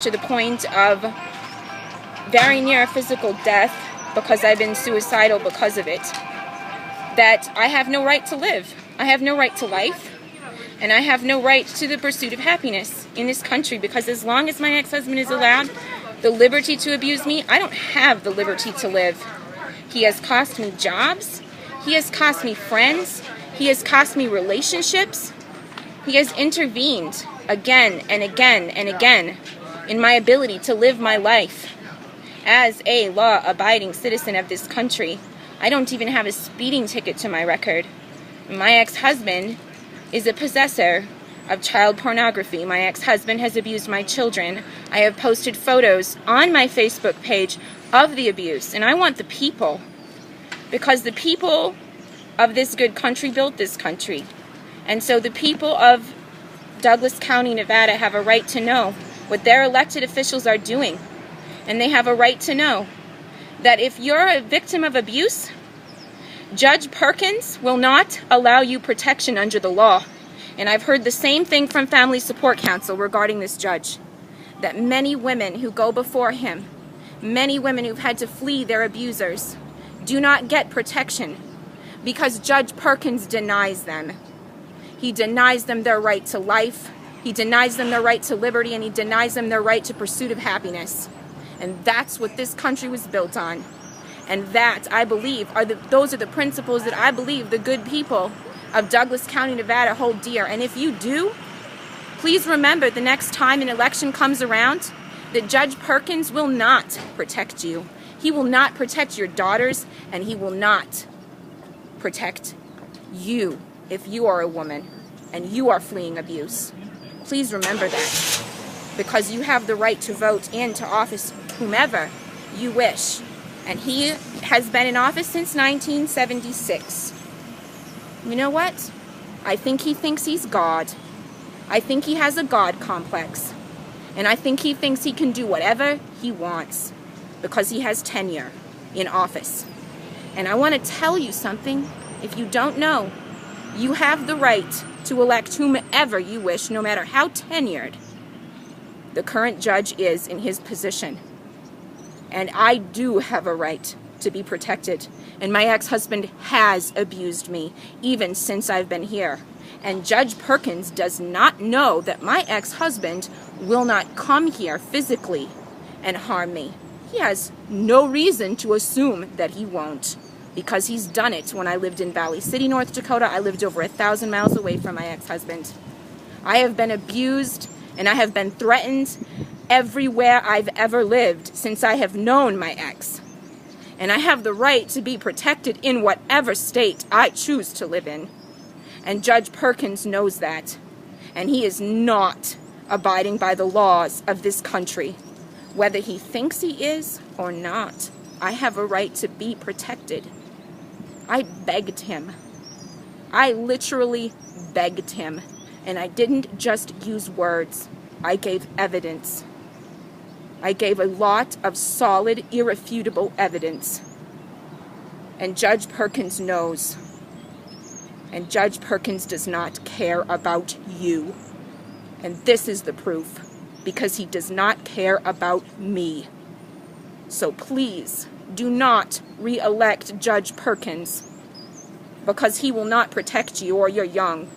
to the point of very near physical death because I've been suicidal because of it, that I have no right to live. I have no right to life, and I have no right to the pursuit of happiness in this country, because as long as my ex-husband is allowed the liberty to abuse me, I don't have the liberty to live. He has cost me jobs. He has cost me friends. He has cost me relationships. He has intervened again and again and again in my ability to live my life as a law-abiding citizen of this country. I don't even have a speeding ticket to my record. My ex-husband is a possessor of child pornography. My ex-husband has abused my children. I have posted photos on my Facebook page of the abuse, and I want the people, because the people of this good country built this country. And so the people of Douglas County, Nevada have a right to know what their elected officials are doing. And they have a right to know that if you're a victim of abuse, Judge Perkins will not allow you protection under the law. And I've heard the same thing from Family Support Council regarding this judge, that many women who go before him, many women who've had to flee their abusers, do not get protection because Judge Perkins denies them. He denies them their right to life, he denies them their right to liberty, and he denies them their right to pursuit of happiness. And that's what this country was built on. And that, I believe, those are the principles that I believe the good people of Douglas County, Nevada hold dear. And if you do, please remember the next time an election comes around that Judge Perkins will not protect you. He will not protect your daughters, and he will not protect you if you are a woman and you are fleeing abuse. Please remember that, because you have the right to vote into office whomever you wish. And he has been in office since 1976. You know what? I think he thinks he's God. I think he has a God complex. And I think he thinks he can do whatever he wants because he has tenure in office. And I want to tell you something. If you don't know, you have the right to elect whomever you wish, no matter how tenured the current judge is in his position. And I do have a right to be protected. And my ex-husband has abused me, even since I've been here. And Judge Perkins does not know that my ex-husband will not come here physically and harm me. He has no reason to assume that he won't, because he's done it. When I lived in Valley City, North Dakota, I lived over 1,000 miles away from my ex-husband. I have been abused and I have been threatened everywhere I've ever lived since I have known my ex. And I have the right to be protected in whatever state I choose to live in. And Judge Perkins knows that. And he is not abiding by the laws of this country. Whether he thinks he is or not, I have a right to be protected. I begged him. I literally begged him. And I didn't just use words. I gave evidence. I gave a lot of solid, irrefutable evidence. And Judge Perkins knows. And Judge Perkins does not care about you. And this is the proof, because he does not care about me. So please do not re-elect Judge Perkins, because he will not protect you or your young.